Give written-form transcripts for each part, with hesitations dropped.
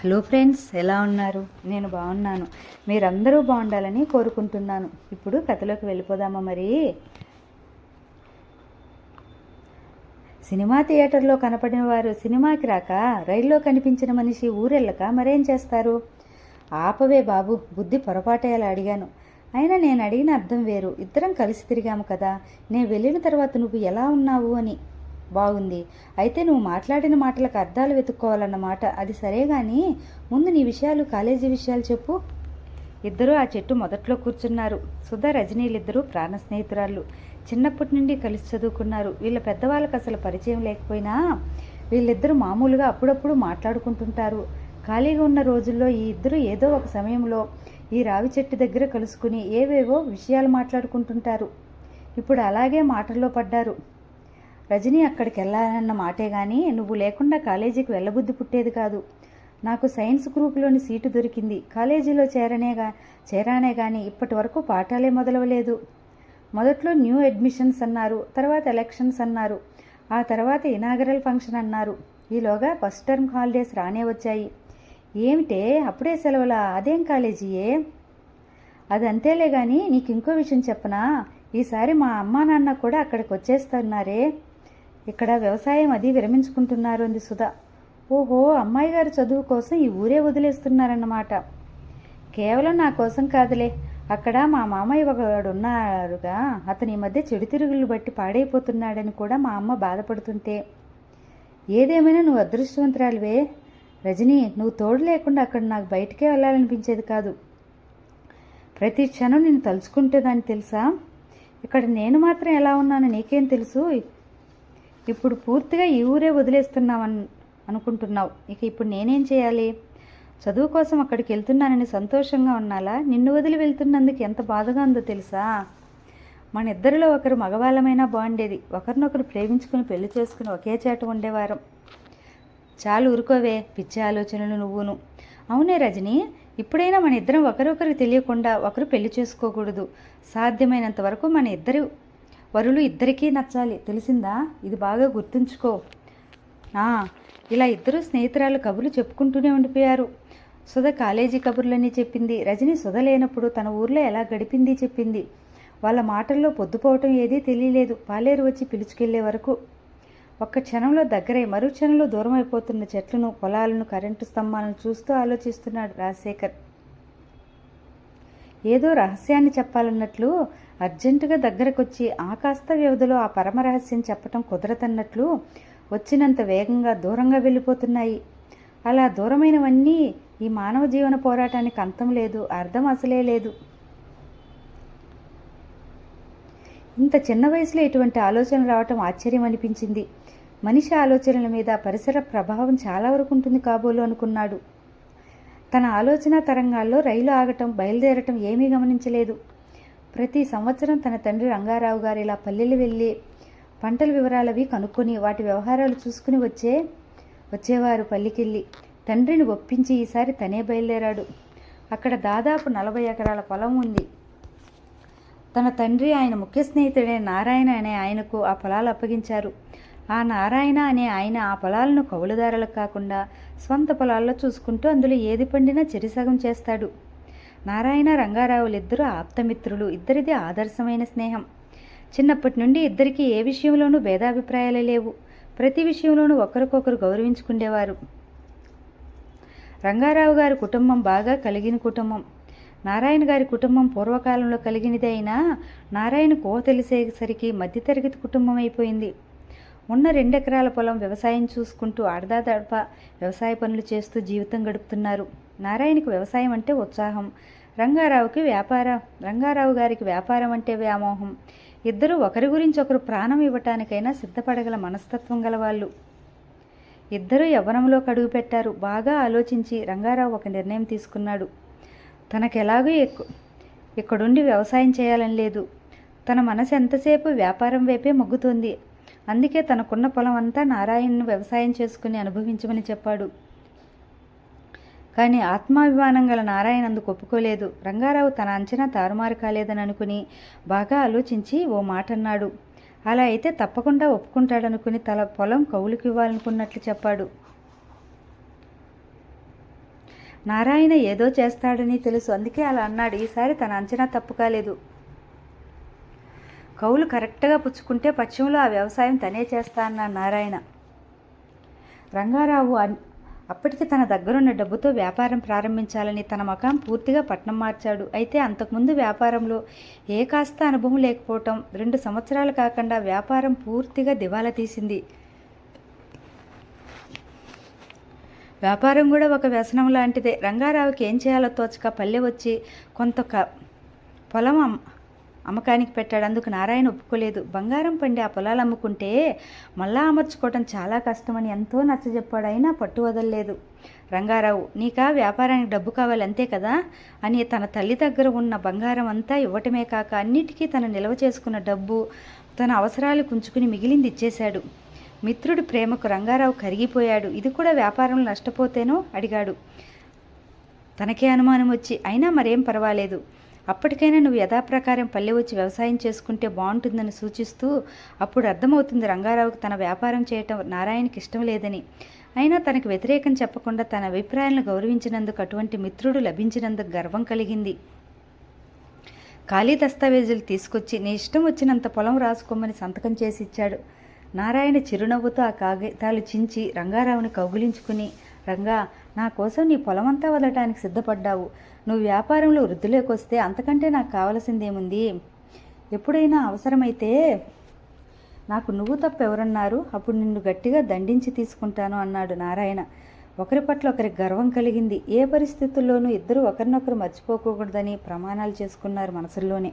Hello friends, ఎలా ఉన్నారు? నేను బాగున్నాను. మీరందరూ బాగుండాలని కోరుకుంటున్నాను. ఇప్పుడు కథలోకి వెళ్ళిపోదామా? మరి సినిమా థియేటర్లో కనపడిన వారు సినిమాకి రాక, రైల్లో కనిపించిన మనిషి ఊరెళ్ళక మరేం చేస్తారు? ఆపవే బాబు, బుద్ధి పొరపాటే అలా అడిగాను. అయినా నేను అడిగిన అర్థం వేరు. ఇద్దరం కలిసి తిరిగాము కదా, నేను వెళ్ళిన తర్వాత నువ్వు ఎలా ఉన్నావు అని. బాగుంది. అయితే నువ్వు మాట్లాడిన మాటలకు అర్థాలు వెతుక్కోవాలన్నమాట. అది సరే గాని ముందు నీ విషయాలు, కాలేజీ విషయాలు చెప్పు. ఇద్దరూ ఆ చెట్టు మొదట్లో కూర్చున్నారు. సుధా, రజనీలిద్దరూ ప్రాణ స్నేహితురాళ్ళు. చిన్నప్పటి నుండి కలిసి చదువుకున్నారు. వీళ్ళ పెద్దవాళ్ళకి అసలు పరిచయం లేకపోయినా వీళ్ళిద్దరూ మామూలుగా అప్పుడప్పుడు మాట్లాడుకుంటుంటారు. ఖాళీగా ఉన్న రోజుల్లో ఈ ఇద్దరు ఏదో ఒక సమయంలో ఈ రావి చెట్టు దగ్గర కలుసుకుని ఏవేవో విషయాలు మాట్లాడుకుంటుంటారు. ఇప్పుడు అలాగే మాటల్లో పడ్డారు. రజనీ అక్కడికి వెళ్ళాలన్న మాటే గాని నువ్వు లేకుండా కాలేజీకి వెళ్ళబుద్ధి పుట్టేది కాదు. నాకు సైన్స్ గ్రూపులోని సీటు దొరికింది. కాలేజీలో చేరానే గాని ఇప్పటి వరకు పాఠాలే మొదలవలేదు. మొదట్లో న్యూ అడ్మిషన్స్ అన్నారు, తర్వాత ఎలక్షన్స్ అన్నారు, ఆ తర్వాత ఇనాగరల్ ఫంక్షన్ అన్నారు. ఈలోగా ఫస్ట్ టర్మ్ హాలిడేస్ రానే వచ్చాయి. ఏమిటే అప్పుడే సెలవులా? అదేం కాలేజీయే? అది అంతేలే గాని నీకు ఇంకో విషయం చెప్పనా? ఈసారి మా అమ్మా నాన్న కూడా అక్కడికి వచ్చేస్తున్నారే. ఇక్కడ వ్యవసాయం అది విరమించుకుంటున్నారు అంది సుధా. ఓహో, అమ్మాయి గారు చదువు కోసం ఈ ఊరే వదిలేస్తున్నారన్నమాట. కేవలం నా కోసం కాదులే, అక్కడ మా మామయ్య ఒకడున్నారుగా, అతని మధ్య చెడు తిరుగులు బట్టి పాడైపోతున్నాడని కూడా మా అమ్మ బాధపడుతుంటే. ఏదేమైనా నువ్వు అదృష్టవంతురాలివే రజనీ. నువ్వు తోడు లేకుండా అక్కడ నాకు బయటికే వెళ్ళాలనిపించేది కాదు. ప్రతి క్షణం నేను తలుచుకుంటేదాన్ని తెలుసా. ఇక్కడ నేను మాత్రం ఎలా ఉన్నానో నీకేం తెలుసు? ఇప్పుడు పూర్తిగా ఈ ఊరే వదిలేస్తున్నావని అనుకుంటున్నావు. ఇక ఇప్పుడు నేనేం చేయాలి? చదువు కోసం అక్కడికి వెళ్తున్నానని సంతోషంగా ఉన్నాలా? నిన్ను వదిలి వెళ్తున్నందుకు ఎంత బాధగా ఉందో తెలుసా? మన ఇద్దరిలో ఒకరు మగవాళ్ళమైనా బాగుండేది. ఒకరినొకరు ప్రేమించుకుని పెళ్లి చేసుకుని ఒకే చేట ఉండేవారం. చాలు ఊరుకోవే, పిచ్చి ఆలోచనలు నువ్వును. అవునే రజనీ, ఇప్పుడైనా మన ఇద్దరం ఒకరొకరికి తెలియకుండా ఒకరు పెళ్లి చేసుకోకూడదు. సాధ్యమైనంత వరకు మన ఇద్దరు వరులు ఇద్దరికీ నచ్చాలి, తెలిసిందా? ఇది బాగా గుర్తుంచుకో. ఇలా ఇద్దరు స్నేహితురాలు కబుర్లు చెప్పుకుంటూనే ఉండిపోయారు. సుధ కాలేజీ కబుర్లన్నీ చెప్పింది. రజని సుధ లేనప్పుడు తన ఊర్లో ఎలా గడిపింది చెప్పింది. వాళ్ళ మాటల్లో పొద్దుపోవటం ఏదీ తెలియలేదు. పాలేరు వచ్చి పిలుచుకెళ్లే వరకు. ఒక్క క్షణంలో దగ్గరై మరో క్షణంలో దూరం అయిపోతున్న చెట్లను, పొలాలను, కరెంటు స్తంభాలను చూస్తూ ఆలోచిస్తున్నాడు రాజశేఖర్. ఏదో రహస్యాన్ని చెప్పాలన్నట్లు అర్జెంటుగా దగ్గరకొచ్చి ఆ కాస్త వ్యవధిలో ఆ పరమరహస్యం చెప్పటం కుదరతన్నట్లు వచ్చినంత వేగంగా దూరంగా వెళ్ళిపోతున్నాయి. అలా దూరమైనవన్నీ ఈ మానవ జీవన పోరాటానికి అంతం లేదు, అర్థం అసలే లేదు. ఇంత చిన్న వయసులో ఇటువంటి ఆలోచనలు రావటం ఆశ్చర్యం అనిపించింది. మనిషి ఆలోచనల మీద పరిసర ప్రభావం చాలా వరకు ఉంటుంది కాబోలు అనుకున్నాడు. తన ఆలోచన తరంగాల్లో రైలు ఆగటం, బయలుదేరటం ఏమీ గమనించలేదు. ప్రతి సంవత్సరం తన తండ్రి రంగారావు గారు ఇలా పల్లెలు వెళ్ళి పంటల వివరాలవి కనుక్కొని వాటి వ్యవహారాలు చూసుకుని వచ్చేవారు పల్లికెళ్ళి. తండ్రిని ఒప్పించి ఈసారి తనే బయలుదేరాడు. అక్కడ దాదాపు 40 ఎకరాల పొలం ఉంది. తన తండ్రి, ఆయన ముఖ్య స్నేహితుడైన నారాయణ అనే ఆయనకు ఆ పొలాలు అప్పగించారు. ఆ నారాయణ అనే ఆయన ఆ పొలాలను కౌలుదారులకు కాకుండా స్వంత పొలాల్లో చూసుకుంటూ అందులో ఏది పండినా చెరిసగం చేస్తాడు. నారాయణ, రంగారావులిద్దరూ ఆప్తమిత్రులు. ఇద్దరిది ఆదర్శమైన స్నేహం. చిన్నప్పటి నుండి ఇద్దరికీ ఏ విషయంలోనూ భేదాభిప్రాయాలు లేవు. ప్రతి విషయంలోనూ ఒకరికొకరు గౌరవించుకుండేవారు. రంగారావు గారి కుటుంబం బాగా కలిగిన కుటుంబం. నారాయణ గారి కుటుంబం పూర్వకాలంలో కలిగినది అయినా నారాయణకు తెలిసేసరికి మధ్యతరగతి కుటుంబం అయిపోయింది. ఉన్న 2 ఎకరాల పొలం వ్యవసాయం చూసుకుంటూ అడదాదడప వ్యవసాయ పనులు చేస్తూ జీవితం గడుపుతున్నారు. నారాయణకు వ్యవసాయం అంటే ఉత్సాహం, రంగారావు గారికి వ్యాపారం అంటే వ్యామోహం. ఇద్దరూ ఒకరి గురించి ఒకరు ప్రాణం ఇవ్వటానికైనా సిద్ధపడగల మనస్తత్వం గలవాళ్ళు. ఇద్దరూ యవ్వనంలో కడుగు పెట్టారు. బాగా ఆలోచించి రంగారావు ఒక నిర్ణయం తీసుకున్నాడు. తనకెలాగూ ఇక్కడుండి వ్యవసాయం చేయాలని లేదు. తన మనసు ఎంతసేపు వ్యాపారం వైపే మొగ్గుతోంది. అందుకే తనకున్న పొలం అంతా నారాయణను వ్యవసాయం చేసుకుని అనుభవించమని చెప్పాడు. కానీ ఆత్మాభిమానం గల నారాయణ అందుకు ఒప్పుకోలేదు. రంగారావు తన అంచనా తారుమారు కాలేదని అనుకుని బాగా ఆలోచించి ఓ మాట అన్నాడు. అలా అయితే తప్పకుండా ఒప్పుకుంటాడనుకుని పొలం కౌలుకి ఇవ్వాలనుకున్నట్లు చెప్పాడు. నారాయణ ఏదో చేస్తాడని తెలుసు, అందుకే అలా అన్నాడు. ఈసారి తన అంచనా తప్పు కాలేదు. కౌలు కరెక్ట్గా పుచ్చుకుంటే పశ్చిమలో ఆ వ్యవసాయం తనే చేస్తా అన్నాడు నారాయణ. రంగారావు అప్పటికి తన దగ్గరున్న డబ్బుతో వ్యాపారం ప్రారంభించాలని తన మకాం పూర్తిగా పట్నం మార్చాడు. అయితే అంతకుముందు వ్యాపారంలో ఏ కాస్త అనుభవం లేకపోవటం 2 సంవత్సరాలు కాకుండా వ్యాపారం పూర్తిగా దివాలా తీసింది. వ్యాపారం కూడా ఒక వ్యసనం లాంటిదే. రంగారావుకి ఏం చేయాలో తోచక పల్లె వచ్చి కొంత పొలం అమ్మకానికి పెట్టాడు. అందుకు నారాయణ ఒప్పుకోలేదు. బంగారం పండి ఆ పొలాలు అమ్ముకుంటే మళ్ళా అమర్చుకోవటం చాలా కష్టమని ఎంతో నచ్చజెప్పాడు. అయినా పట్టు వదలలేదు రంగారావు. నీకా వ్యాపారానికి డబ్బు కావాలి అంతే కదా అని తన తల్లి దగ్గర ఉన్న బంగారం అంతా ఇవ్వటమే కాక అన్నిటికీ తను నిల్వ చేసుకున్న డబ్బు తన అవసరాలు కుంచుకుని మిగిలింది ఇచ్చేశాడు. మిత్రుడి ప్రేమకు రంగారావు కరిగిపోయాడు. ఇది కూడా వ్యాపారంలో నష్టపోతేనో అడిగాడు. తనకే అనుమానం వచ్చి, అయినా మరేం పర్వాలేదు, అప్పటికైనా నువ్వు యథాప్రకారం పల్లె వచ్చి వ్యవసాయం చేసుకుంటే బాగుంటుందని సూచిస్తూ, అప్పుడు అర్థమవుతుంది రంగారావుకి తన వ్యాపారం చేయటం నారాయణకి ఇష్టం లేదని. అయినా తనకు వ్యతిరేకం చెప్పకుండా తన అభిప్రాయాలను గౌరవించినందుకు, అటువంటి మిత్రుడు లభించినందుకు గర్వం కలిగింది. ఖాళీ దస్తావేజులు తీసుకొచ్చి నీ ఇష్టం వచ్చినంత పొలం రాసుకోమని సంతకం చేసి ఇచ్చాడు. నారాయణ చిరునవ్వుతో ఆ కాగితాలు చించి రంగారావుని కౌగిలించుకుని, రంగా, నా కోసం నీ పొలమంతా వదలటానికి సిద్ధపడ్డావు. నువ్వు వ్యాపారంలో వృద్ధిలోకి వస్తే అంతకంటే నాకు కావలసిందేముంది? ఎప్పుడైనా అవసరమైతే నాకు నువ్వు తప్ప ఎవరన్నారు? అప్పుడు నిన్ను గట్టిగా దండించి తీసుకుంటాను అన్నాడు నారాయణ. ఒకరి పట్ల ఒకరికి గర్వం కలిగింది. ఏ పరిస్థితుల్లోనూ ఇద్దరు ఒకరినొకరు మర్చిపోకూడదని ప్రమాణాలు చేసుకున్నారు మనసుల్లోనే.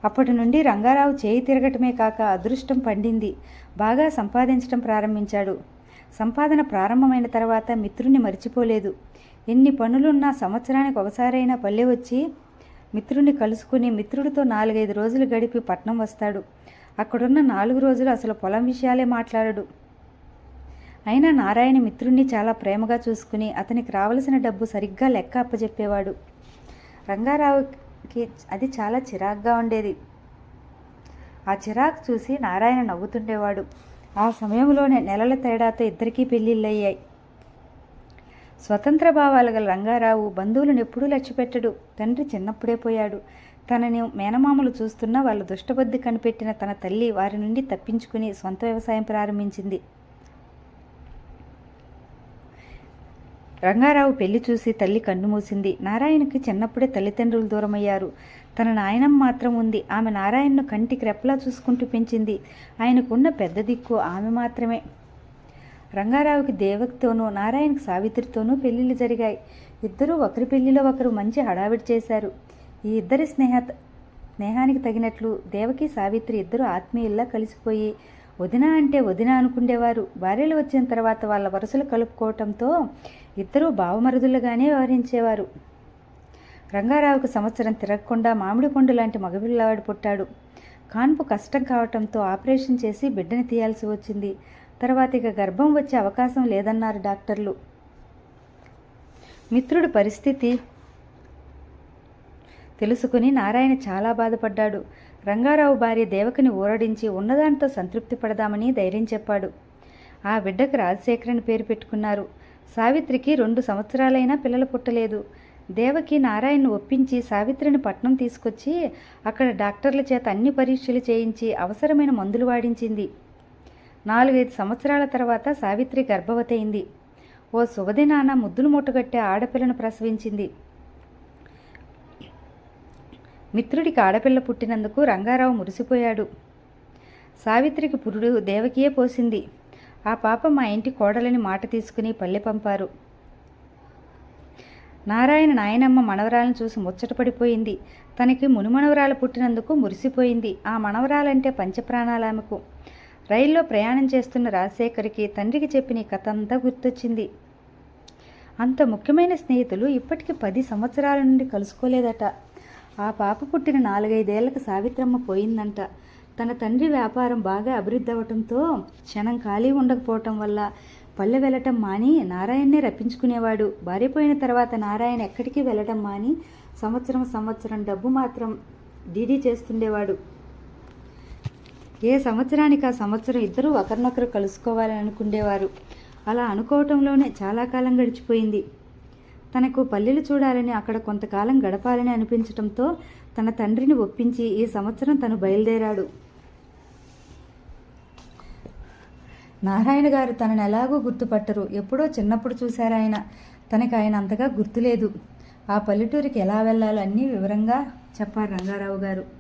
అప్పటి నుండి రంగారావు చేయి తిరగటమే కాక అదృష్టం పండింది. బాగా సంపాదించడం ప్రారంభించాడు. సంపాదన ప్రారంభమైన తర్వాత మిత్రుని మర్చిపోలేదు. ఎన్ని పనులున్నా సంవత్సరానికి ఒకసారైనా పల్లె వచ్చి మిత్రుని కలుసుకుని మిత్రుడితో 4-5 రోజులు గడిపి పట్నం వస్తాడు. అక్కడున్న 4 రోజులు అసలు పొలం విషయాలే మాట్లాడడు. అయినా నారాయణ మిత్రుణ్ణి చాలా ప్రేమగా చూసుకుని అతనికి రావలసిన డబ్బు సరిగ్గా లెక్క అప్పచెప్పేవాడు. రంగారావుకి అది చాలా చిరాగ్గా ఉండేది. ఆ చిరాకు చూసి నారాయణ నవ్వుతుండేవాడు. ఆ సమయంలోనే నెలల తేడాతో ఇద్దరికీ పెళ్ళిళ్ళయ్యాయి. స్వతంత్ర భావాలు గల రంగారావు బంధువులను ఎప్పుడూ లక్ష్యపెట్టడు. తండ్రి చిన్నప్పుడే పోయాడు. తనని మేనమామలు చూస్తున్నా వాళ్ళ దుష్టబుద్ధి కనిపెట్టిన తన తల్లి వారి నుండి తప్పించుకుని సొంత వ్యవసాయం ప్రారంభించింది. రంగారావు పెళ్లి చూసి తల్లి కన్ను మూసింది. నారాయణకి చిన్నప్పుడే తల్లిదండ్రులు దూరమయ్యారు. తన నాయనమ్మ మాత్రం ఉంది. ఆమె నారాయణను కంటికి రెప్పలా చూసుకుంటూ పెంచింది. ఆయనకున్న పెద్ద దిక్కు ఆమె మాత్రమే. రంగారావుకి దేవకితోనూ నారాయణకి సావిత్రితోనూ పెళ్లిళ్ళు జరిగాయి. ఇద్దరూ ఒకరి పెళ్లిలో ఒకరు మంచి హడావిడి చేశారు. ఈ ఇద్దరి స్నేహానికి తగినట్లు దేవకి సావిత్రి ఇద్దరు ఆత్మీయుల్లా కలిసిపోయి వదిన అంటే వదిన అనుకుండేవారు. భార్యలు వచ్చిన తర్వాత వాళ్ళ వరుసలు కలుపుకోవటంతో ఇద్దరూ బావమరుదులుగానే వ్యవహరించేవారు. రంగారావుకు సంవత్సరం తిరగకుండా మామిడి పండు లాంటి మగపిల్లవాడు పుట్టాడు. కాన్పు కష్టం కావటంతో ఆపరేషన్ చేసి బిడ్డని తీయాల్సి వచ్చింది. తర్వాత ఇక గర్భం వచ్చే అవకాశం లేదన్నారు డాక్టర్లు. మిత్రుడి పరిస్థితి తెలుసుకుని నారాయణ చాలా బాధపడ్డాడు. రంగారావు భార్య దేవకిని ఊరడించి ఉన్నదానితో సంతృప్తి పడదామని ధైర్యం చెప్పాడు. ఆ బిడ్డకు రాజశేఖరని పేరు పెట్టుకున్నారు. సావిత్రికి 2 సంవత్సరాలైనా పిల్లలు పుట్టలేదు. దేవకి నారాయణను ఒప్పించి సావిత్రిని పట్నం తీసుకొచ్చి అక్కడ డాక్టర్ల చేత అన్ని పరీక్షలు చేయించి అవసరమైన మందులు వాడించింది. 4-5 సంవత్సరాల తర్వాత సావిత్రి గర్భవతి అయింది. ఓ శుభదినాన ముద్దులు మూటగట్టే ఆడపిల్లను ప్రసవించింది. మిత్రుడికి ఆడపిల్ల పుట్టినందుకు రంగారావు మురిసిపోయాడు. సావిత్రికి పురుడు దేవకియే పోసింది. ఆ పాప మా ఇంటి కోడలని మాట తీసుకుని పల్లె పంపారు. నారాయణ నాయనమ్మ మనవరాలను చూసి ముచ్చటపడిపోయింది. తనకి మునిమనవరాలు పుట్టినందుకు మురిసిపోయింది. ఆ మనవరాలంటే పంచప్రాణాలామెకు. రైల్లో ప్రయాణం చేస్తున్న రాజశేఖర్కి తండ్రికి చెప్పిన ఈ కథ అంతా గుర్తొచ్చింది. అంత ముఖ్యమైన స్నేహితులు ఇప్పటికి 10 సంవత్సరాల నుండి కలుసుకోలేదట. ఆ పాప పుట్టిన 4-5 ఏళ్లకు సావిత్రమ్మ పోయిందంట. తన తండ్రి వ్యాపారం బాగా అభివృద్ధి అవ్వటంతో క్షణం ఖాళీ ఉండకపోవటం వల్ల పల్లె వెళ్ళటం మాని నారాయణనే రప్పించుకునేవాడు. భార్య పోయిన తర్వాత నారాయణ ఎక్కడికి వెళ్ళటం మాని సంవత్సరం డబ్బు మాత్రం డీడీ చేస్తుండేవాడు. ఏ సంవత్సరానికి ఆ సంవత్సరం ఇద్దరూ ఒకరినొకరు కలుసుకోవాలని అనుకునేవారు. అలా అనుకోవటంలోనే చాలా కాలం గడిచిపోయింది. తనకు పల్లెలు చూడాలని, అక్కడ కొంతకాలం గడపాలని అనిపించటంతో తన తండ్రిని ఒప్పించి ఈ సంవత్సరం తను బయలుదేరాడు. నారాయణ గారు తనను ఎలాగూ గుర్తుపట్టరు. ఎప్పుడో చిన్నప్పుడు చూశారాయన. తనకి ఆయన అంతగా గుర్తులేదు. ఆ పల్లెటూరికి ఎలా వెళ్ళాలో అన్నీ వివరంగా చెప్పారు రంగారావు గారు.